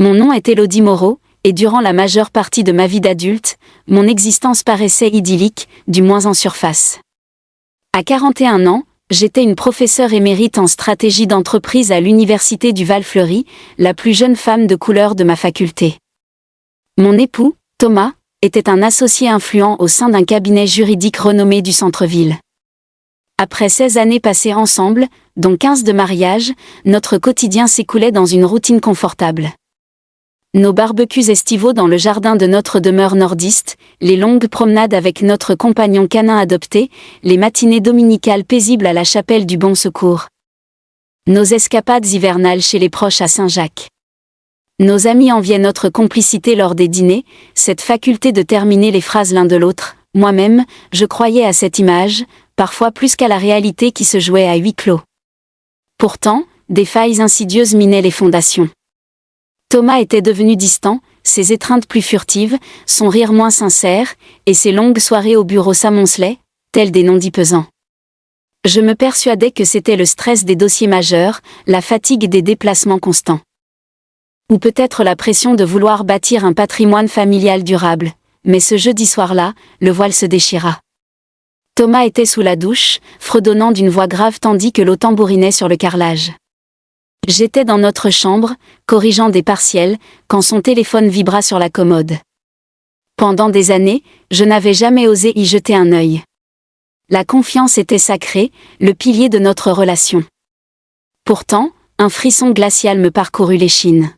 Mon nom est Élodie Moreau, et durant la majeure partie de ma vie d'adulte, mon existence paraissait idyllique, du moins en surface. À 41 ans, j'étais une professeure émérite en stratégie d'entreprise à l'Université du Val-Fleury, la plus jeune femme de couleur de ma faculté. Mon époux, Thomas, était un associé influent au sein d'un cabinet juridique renommé du centre-ville. Après 16 années passées ensemble, dont 15 de mariage, notre quotidien s'écoulait dans une routine confortable. Nos barbecues estivaux dans le jardin de notre demeure nordiste, les longues promenades avec notre compagnon canin adopté, les matinées dominicales paisibles à la chapelle du Bon Secours. Nos escapades hivernales chez les proches à Saint-Jacques. Nos amis enviaient notre complicité lors des dîners, cette faculté de terminer les phrases l'un de l'autre. Moi-même, je croyais à cette image, parfois plus qu'à la réalité qui se jouait à huis clos. Pourtant, des failles insidieuses minaient les fondations. Thomas était devenu distant, ses étreintes plus furtives, son rire moins sincère, et ses longues soirées au bureau s'amoncelaient, tels des non-dits pesants. Je me persuadais que c'était le stress des dossiers majeurs, la fatigue des déplacements constants. Ou peut-être la pression de vouloir bâtir un patrimoine familial durable, mais ce jeudi soir-là, le voile se déchira. Thomas était sous la douche, fredonnant d'une voix grave tandis que l'eau tambourinait sur le carrelage. J'étais dans notre chambre, corrigeant des partiels, quand son téléphone vibra sur la commode. Pendant des années, je n'avais jamais osé y jeter un œil. La confiance était sacrée, le pilier de notre relation. Pourtant, un frisson glacial me parcourut l'échine.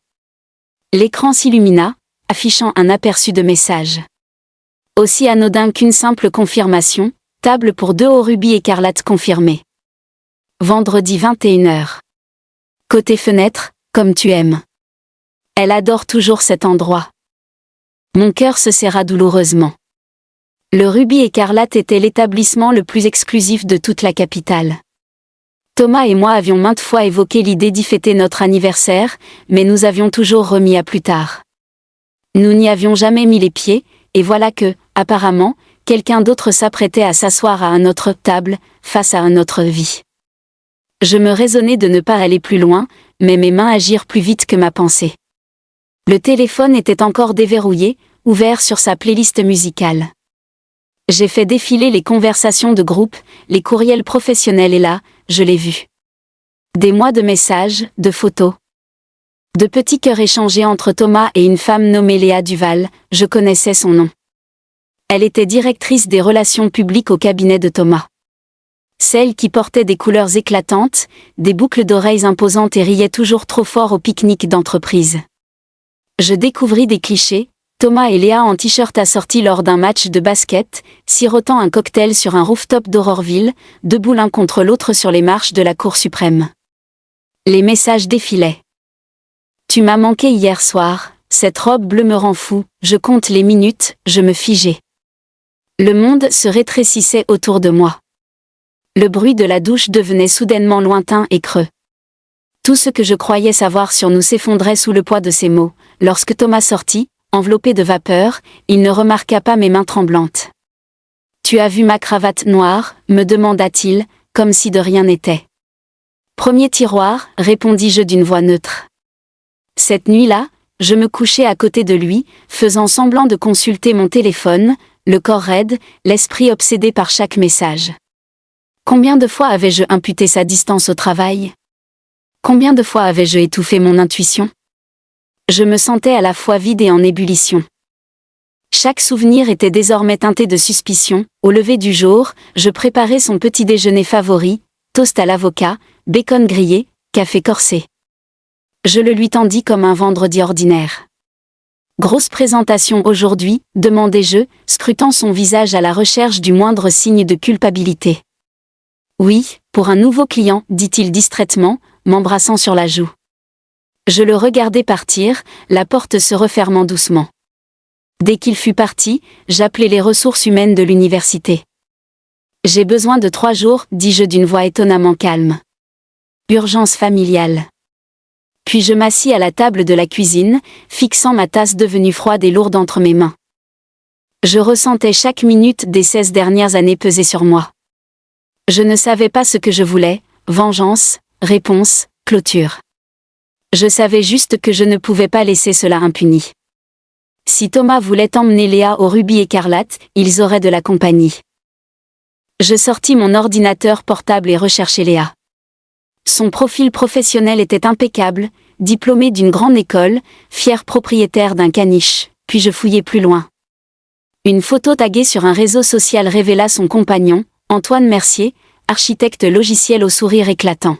L'écran s'illumina, affichant un aperçu de message. Aussi anodin qu'une simple confirmation, table pour 2 au rubis écarlate confirmée. Vendredi 21h. Côté fenêtre, comme tu aimes. Elle adore toujours cet endroit. Mon cœur se serra douloureusement. Le rubis écarlate était l'établissement le plus exclusif de toute la capitale. Thomas et moi avions maintes fois évoqué l'idée d'y fêter notre anniversaire, mais nous avions toujours remis à plus tard. Nous n'y avions jamais mis les pieds, et voilà que, apparemment, quelqu'un d'autre s'apprêtait à s'asseoir à une autre table, face à une autre vie. Je me raisonnais de ne pas aller plus loin, mais mes mains agirent plus vite que ma pensée. Le téléphone était encore déverrouillé, ouvert sur sa playlist musicale. J'ai fait défiler les conversations de groupe, les courriels professionnels et là, je l'ai vu. Des mois de messages, de photos. De petits cœurs échangés entre Thomas et une femme nommée Léa Duval, je connaissais son nom. Elle était directrice des relations publiques au cabinet de Thomas. Celle qui portait des couleurs éclatantes, des boucles d'oreilles imposantes et riait toujours trop fort au pique-nique d'entreprise. Je découvris des clichés, Thomas et Léa en t-shirt assortis lors d'un match de basket, sirotant un cocktail sur un rooftop d'Aurorville, debout l'un contre l'autre sur les marches de la Cour suprême. Les messages défilaient. Tu m'as manqué hier soir, cette robe bleue me rend fou, je compte les minutes, je me figeais. Le monde se rétrécissait autour de moi. Le bruit de la douche devenait soudainement lointain et creux. Tout ce que je croyais savoir sur nous s'effondrait sous le poids de ces mots. Lorsque Thomas sortit, enveloppé de vapeur, il ne remarqua pas mes mains tremblantes. « Tu as vu ma cravate noire ?» me demanda-t-il, comme si de rien n'était. « Premier tiroir » répondis-je d'une voix neutre. Cette nuit-là, je me couchai à côté de lui, faisant semblant de consulter mon téléphone, le corps raide, l'esprit obsédé par chaque message. Combien de fois avais-je imputé sa distance au travail? Combien de fois avais-je étouffé mon intuition? Je me sentais à la fois vide et en ébullition. Chaque souvenir était désormais teinté de suspicion. Au lever du jour, je préparais son petit déjeuner favori, toast à l'avocat, bacon grillé, café corsé. Je le lui tendis comme un vendredi ordinaire. Grosse présentation aujourd'hui, demandai-je, scrutant son visage à la recherche du moindre signe de culpabilité. Oui, pour un nouveau client, dit-il distraitement, m'embrassant sur la joue. Je le regardai partir, la porte se refermant doucement. Dès qu'il fut parti, j'appelai les ressources humaines de l'université. J'ai besoin de 3 jours, dis-je d'une voix étonnamment calme. Urgence familiale. Puis je m'assis à la table de la cuisine, fixant ma tasse devenue froide et lourde entre mes mains. Je ressentais chaque minute des 16 dernières années peser sur moi. Je ne savais pas ce que je voulais, vengeance, réponse, clôture. Je savais juste que je ne pouvais pas laisser cela impuni. Si Thomas voulait emmener Léa au Rubis écarlate, ils auraient de la compagnie. Je sortis mon ordinateur portable et recherchai Léa. Son profil professionnel était impeccable, diplômée d'une grande école, fière propriétaire d'un caniche, puis je fouillai plus loin. Une photo taguée sur un réseau social révéla son compagnon, Antoine Mercier, architecte logiciel au sourire éclatant.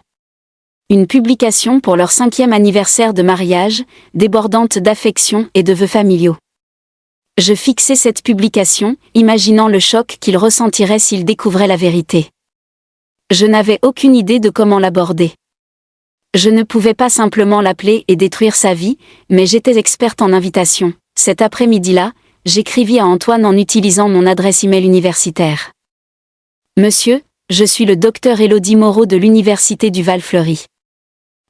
Une publication pour leur 5e anniversaire de mariage, débordante d'affection et de vœux familiaux. Je fixai cette publication, imaginant le choc qu'il ressentirait s'il découvrait la vérité. Je n'avais aucune idée de comment l'aborder. Je ne pouvais pas simplement l'appeler et détruire sa vie, mais j'étais experte en invitation. Cet après-midi-là, j'écrivis à Antoine en utilisant mon adresse email universitaire. Monsieur, je suis le docteur Élodie Moreau de l'Université du Val-Fleury.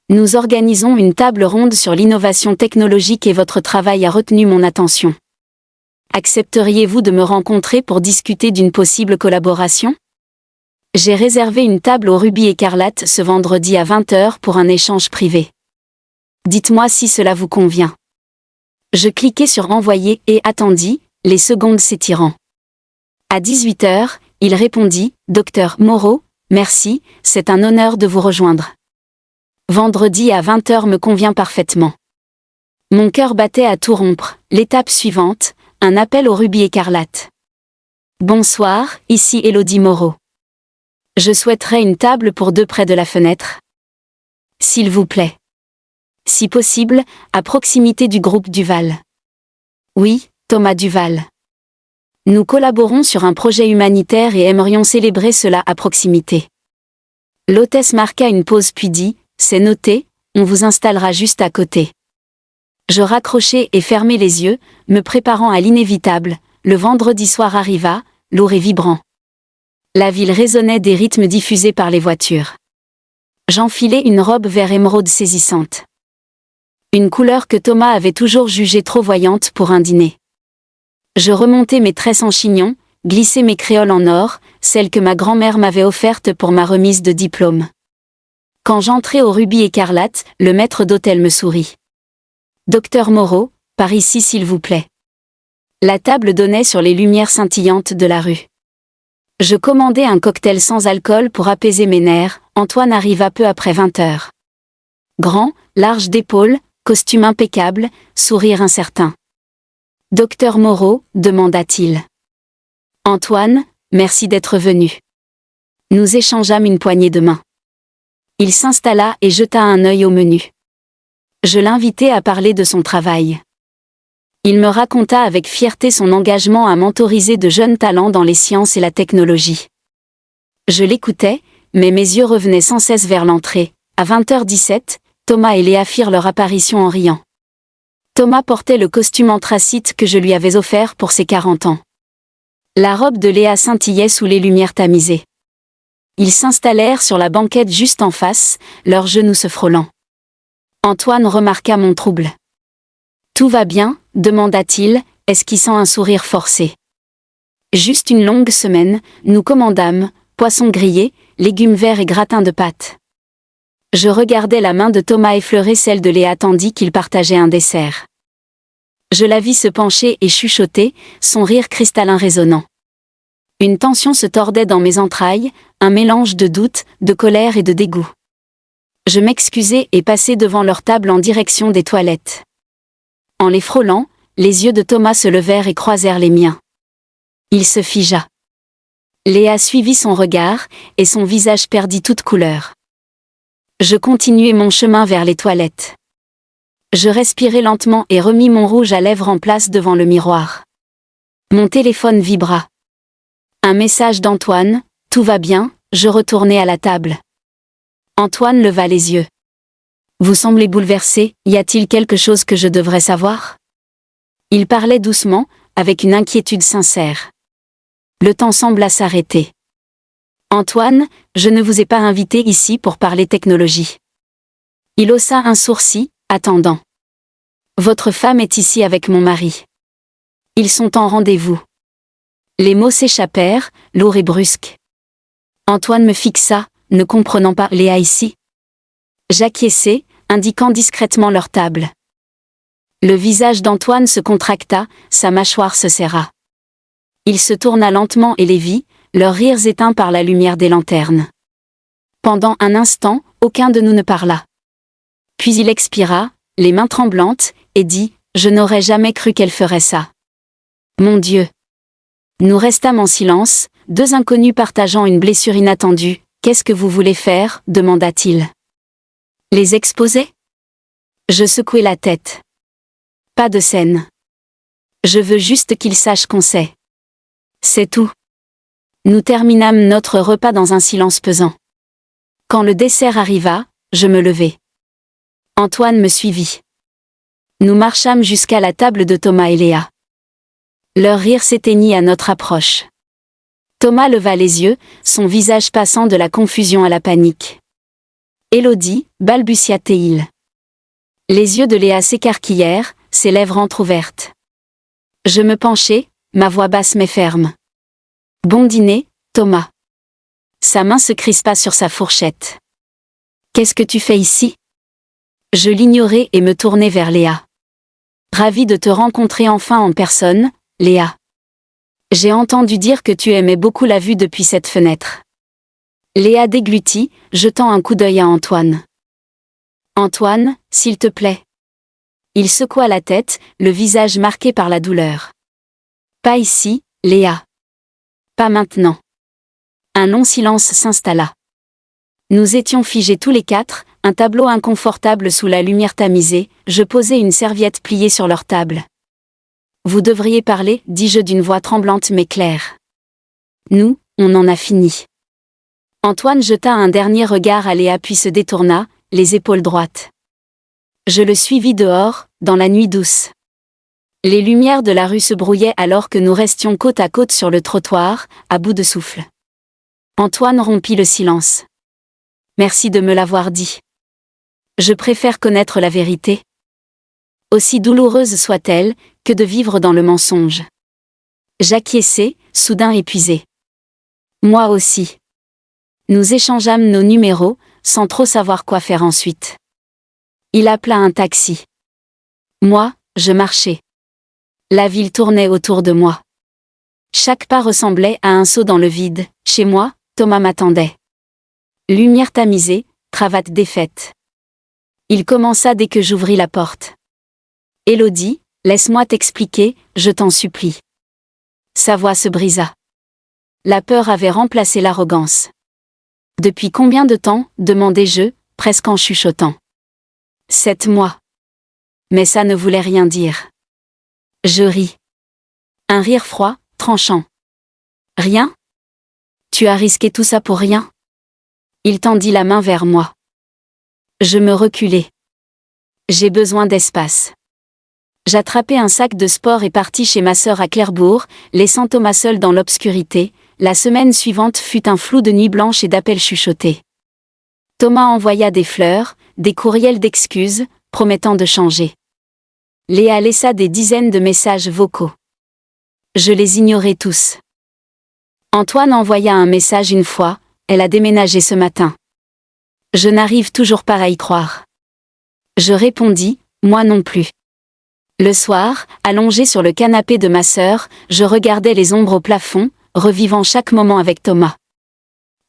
Nous organisons une table ronde sur l'innovation technologique et votre travail a retenu mon attention. Accepteriez-vous de me rencontrer pour discuter d'une possible collaboration ? J'ai réservé une table au Rubis écarlate ce vendredi à 20h pour un échange privé. Dites-moi si cela vous convient. Je cliquai sur envoyer et attendis, les secondes s'étirant. À 18h, il répondit, Docteur Moreau, merci, c'est un honneur de vous rejoindre. Vendredi à 20h me convient parfaitement. Mon cœur battait à tout rompre. L'étape suivante, un appel au Rubis écarlate. Bonsoir, ici Élodie Moreau. Je souhaiterais une table pour deux près de la fenêtre. S'il vous plaît. Si possible, à proximité du groupe Duval. Oui, Thomas Duval. Nous collaborons sur un projet humanitaire et aimerions célébrer cela à proximité. L'hôtesse marqua une pause puis dit, c'est noté, on vous installera juste à côté. Je raccrochai et fermai les yeux, me préparant à l'inévitable. Le vendredi soir arriva, lourd et vibrant. La ville résonnait des rythmes diffusés par les voitures. J'enfilai une robe vert émeraude saisissante. Une couleur que Thomas avait toujours jugée trop voyante pour un dîner. Je remontai mes tresses en chignon, glissai mes créoles en or, celles que ma grand-mère m'avait offertes pour ma remise de diplôme. Quand j'entrai au Rubis écarlate, le maître d'hôtel me sourit. Docteur Moreau, par ici s'il vous plaît. La table donnait sur les lumières scintillantes de la rue. Je commandai un cocktail sans alcool pour apaiser mes nerfs. Antoine arriva peu après 20h. Grand, large d'épaules, costume impeccable, sourire incertain. Docteur Moreau, demanda-t-il. Antoine, merci d'être venu. Nous échangeâmes une poignée de main. Il s'installa et jeta un œil au menu. Je l'invitai à parler de son travail. Il me raconta avec fierté son engagement à mentoriser de jeunes talents dans les sciences et la technologie. Je l'écoutais, mais mes yeux revenaient sans cesse vers l'entrée. À 20h17, Thomas et Léa firent leur apparition en riant. Thomas portait le costume anthracite que je lui avais offert pour ses 40 ans. La robe de Léa scintillait sous les lumières tamisées. Ils s'installèrent sur la banquette juste en face, leurs genoux se frôlant. Antoine remarqua mon trouble. Tout va bien, demanda-t-il, esquissant un sourire forcé. Juste une longue semaine, nous commandâmes, poisson grillé, légumes verts et gratin de pâtes. Je regardais la main de Thomas effleurer celle de Léa tandis qu'ils partageaient un dessert. Je la vis se pencher et chuchoter, son rire cristallin résonnant. Une tension se tordait dans mes entrailles, un mélange de doute, de colère et de dégoût. Je m'excusai et passai devant leur table en direction des toilettes. En les frôlant, les yeux de Thomas se levèrent et croisèrent les miens. Il se figea. Léa suivit son regard, et son visage perdit toute couleur. Je continuai mon chemin vers les toilettes. Je respirai lentement et remis mon rouge à lèvres en place devant le miroir. Mon téléphone vibra. Un message d'Antoine, tout va bien, je retournai à la table. Antoine leva les yeux. Vous semblez bouleversé, y a-t-il quelque chose que je devrais savoir ? Il parlait doucement, avec une inquiétude sincère. Le temps sembla s'arrêter. Antoine, je ne vous ai pas invité ici pour parler technologie. Il haussa un sourcil, attendant. Votre femme est ici avec mon mari. Ils sont en rendez-vous. Les mots s'échappèrent, lourds et brusques. Antoine me fixa, ne comprenant pas Léa ici. J'acquiesçai, indiquant discrètement leur table. Le visage d'Antoine se contracta, sa mâchoire se serra. Il se tourna lentement et les vit, leurs rires éteints par la lumière des lanternes. Pendant un instant, aucun de nous ne parla. Puis il expira, les mains tremblantes, et dit « Je n'aurais jamais cru qu'elle ferait ça. Mon Dieu !» Nous restâmes en silence, deux inconnus partageant une blessure inattendue. « Qu'est-ce que vous voulez faire ?» demanda-t-il. « Les exposer ?» Je secouai la tête. « Pas de scène. Je veux juste qu'ils sachent qu'on sait. C'est tout. » Nous terminâmes notre repas dans un silence pesant. Quand le dessert arriva, je me levai. Antoine me suivit. Nous marchâmes jusqu'à la table de Thomas et Léa. Leur rire s'éteignit à notre approche. Thomas leva les yeux, son visage passant de la confusion à la panique. « Élodie » balbutia-t-il. Les yeux de Léa s'écarquillèrent, ses lèvres entr'ouvertes. Je me penchai, ma voix basse mais ferme. « Bon dîner, Thomas. » Sa main se crispa sur sa fourchette. « Qu'est-ce que tu fais ici ?» Je l'ignorai et me tournai vers Léa. « Ravi de te rencontrer enfin en personne, Léa. J'ai entendu dire que tu aimais beaucoup la vue depuis cette fenêtre. » Léa déglutit, jetant un coup d'œil à Antoine. « Antoine, s'il te plaît. » Il secoua la tête, le visage marqué par la douleur. « Pas ici, Léa. Pas maintenant. » Un long silence s'installa. Nous étions figés tous les quatre, un tableau inconfortable sous la lumière tamisée, je posai une serviette pliée sur leur table. « Vous devriez parler, dis-je d'une voix tremblante mais claire. Nous, on en a fini. » Antoine jeta un dernier regard à Léa puis se détourna, les épaules droites. Je le suivis dehors, dans la nuit douce. Les lumières de la rue se brouillaient alors que nous restions côte à côte sur le trottoir, à bout de souffle. Antoine rompit le silence. « Merci de me l'avoir dit. Je préfère connaître la vérité. Aussi douloureuse soit-elle, que de vivre dans le mensonge. » J'acquiesçai, soudain épuisé. Moi aussi. Nous échangeâmes nos numéros, sans trop savoir quoi faire ensuite. Il appela un taxi. Moi, je marchais. La ville tournait autour de moi. Chaque pas ressemblait à un saut dans le vide. Chez moi, Thomas m'attendait. Lumière tamisée, cravate défaite. Il commença dès que j'ouvris la porte. « Élodie, laisse-moi t'expliquer, je t'en supplie. » Sa voix se brisa. La peur avait remplacé l'arrogance. « Depuis combien de temps ?» demandai-je, presque en chuchotant. « 7 mois. » Mais ça ne voulait rien dire. Je ris. Un rire froid, tranchant. « Rien ? Tu as risqué tout ça pour rien ?» Il tendit la main vers moi. Je me reculai. J'ai besoin d'espace. J'attrapai un sac de sport et partis chez ma sœur à Clairbourg, laissant Thomas seul dans l'obscurité. La semaine suivante fut un flou de nuit blanche et d'appels chuchotés. Thomas envoya des fleurs, des courriels d'excuses, promettant de changer. Léa laissa des dizaines de messages vocaux. Je les ignorais tous. Antoine envoya un message une fois, elle a déménagé ce matin. Je n'arrive toujours pas à y croire. Je répondis, moi non plus. Le soir, allongé sur le canapé de ma sœur, je regardais les ombres au plafond, revivant chaque moment avec Thomas.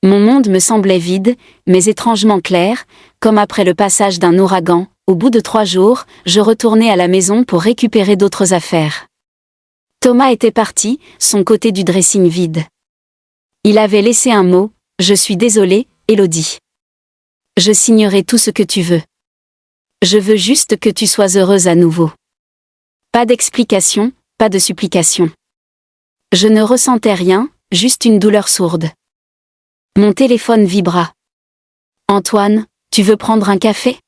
Mon monde me semblait vide, mais étrangement clair, comme après le passage d'un ouragan. Au bout de 3 jours, je retournai à la maison pour récupérer d'autres affaires. Thomas était parti, son côté du dressing vide. Il avait laissé un mot, « Je suis désolé, Élodie. Je signerai tout ce que tu veux. Je veux juste que tu sois heureuse à nouveau. » Pas d'explication, pas de supplication. Je ne ressentais rien, juste une douleur sourde. Mon téléphone vibra. « Antoine, tu veux prendre un café ?»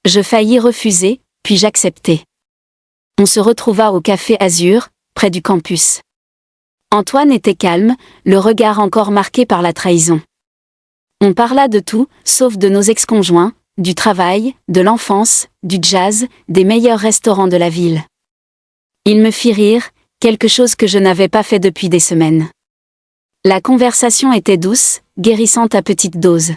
Je faillis refuser, puis j'acceptai. On se retrouva au café Azur, près du campus. Antoine était calme, le regard encore marqué par la trahison. On parla de tout, sauf de nos ex-conjoints, du travail, de l'enfance, du jazz, des meilleurs restaurants de la ville. Il me fit rire, quelque chose que je n'avais pas fait depuis des semaines. La conversation était douce, guérissante à petite dose.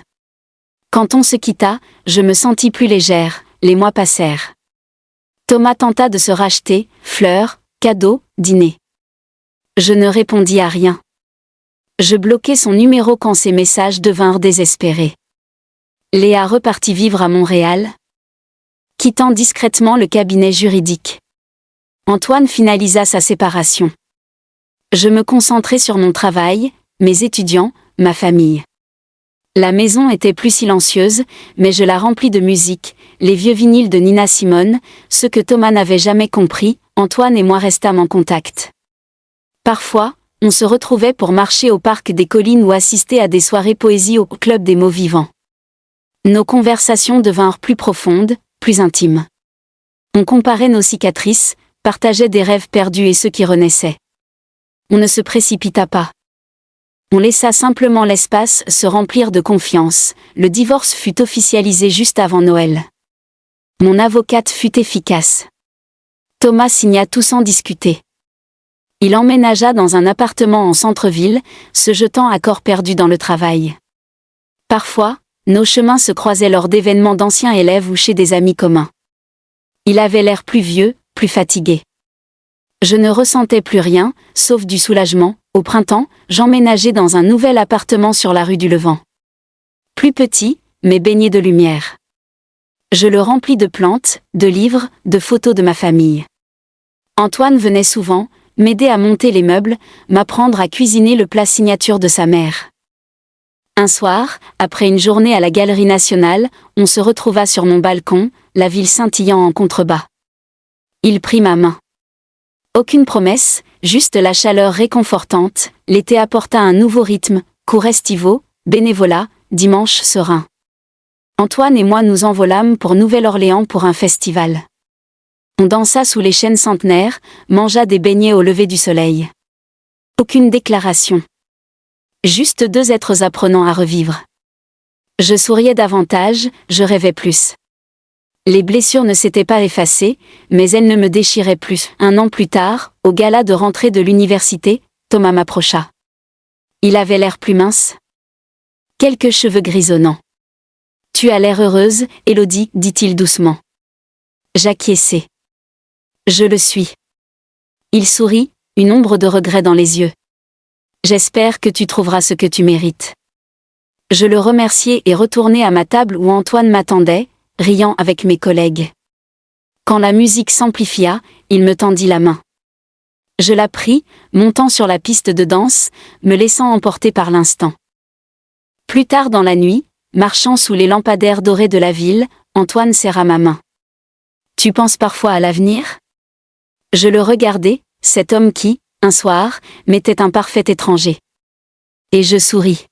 Quand on se quitta, je me sentis plus légère, les mois passèrent. Thomas tenta de se racheter, fleurs, cadeaux, dîner. Je ne répondis à rien. Je bloquai son numéro quand ses messages devinrent désespérés. Léa repartit vivre à Montréal, quittant discrètement le cabinet juridique. Antoine finalisa sa séparation. Je me concentrai sur mon travail, mes étudiants, ma famille. La maison était plus silencieuse, mais je la remplis de musique, les vieux vinyles de Nina Simone, ce que Thomas n'avait jamais compris. Antoine et moi restâmes en contact. Parfois, on se retrouvait pour marcher au parc des collines ou assister à des soirées poésie au club des mots vivants. Nos conversations devinrent plus profondes, plus intimes. On comparait nos cicatrices, partageait des rêves perdus et ceux qui renaissaient. On ne se précipita pas. On laissa simplement l'espace se remplir de confiance. Le divorce fut officialisé juste avant Noël. Mon avocate fut efficace. Thomas signa tout sans discuter. Il emménagea dans un appartement en centre-ville, se jetant à corps perdu dans le travail. Parfois, nos chemins se croisaient lors d'événements d'anciens élèves ou chez des amis communs. Il avait l'air plus vieux, plus fatigué. Je ne ressentais plus rien, sauf du soulagement. Au printemps, j'emménageai dans un nouvel appartement sur la rue du Levant. Plus petit, mais baigné de lumière. Je le remplis de plantes, de livres, de photos de ma famille. Antoine venait souvent, m'aider à monter les meubles, m'apprendre à cuisiner le plat signature de sa mère. Un soir, après une journée à la Galerie Nationale, on se retrouva sur mon balcon, la ville scintillant en contrebas. Il prit ma main. Aucune promesse, juste la chaleur réconfortante. L'été apporta un nouveau rythme, cours estivaux, bénévolat, dimanche serein. Antoine et moi nous envolâmes pour Nouvelle-Orléans pour un festival. On dansa sous les chênes centenaires, mangea des beignets au lever du soleil. Aucune déclaration. Juste deux êtres apprenant à revivre. Je souriais davantage, je rêvais plus. Les blessures ne s'étaient pas effacées, mais elles ne me déchiraient plus. 1 an plus tard, au gala de rentrée de l'université, Thomas m'approcha. Il avait l'air plus mince. Quelques cheveux grisonnants. « Tu as l'air heureuse, Élodie, dit-il doucement. J'acquiesçai. Je le suis. Il sourit, une ombre de regret dans les yeux. J'espère que tu trouveras ce que tu mérites. Je le remerciai et retournai à ma table où Antoine m'attendait, riant avec mes collègues. Quand la musique s'amplifia, il me tendit la main. Je la pris, montant sur la piste de danse, me laissant emporter par l'instant. Plus tard dans la nuit, marchant sous les lampadaires dorés de la ville, Antoine serra ma main. « Tu penses parfois à l'avenir ?» Je le regardai, cet homme qui, un soir, m'était un parfait étranger. Et je souris.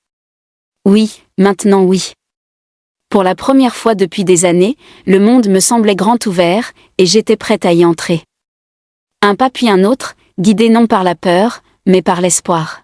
Oui, maintenant oui. Pour la première fois depuis des années, le monde me semblait grand ouvert, et j'étais prête à y entrer. Un pas puis un autre, guidé non par la peur, mais par l'espoir.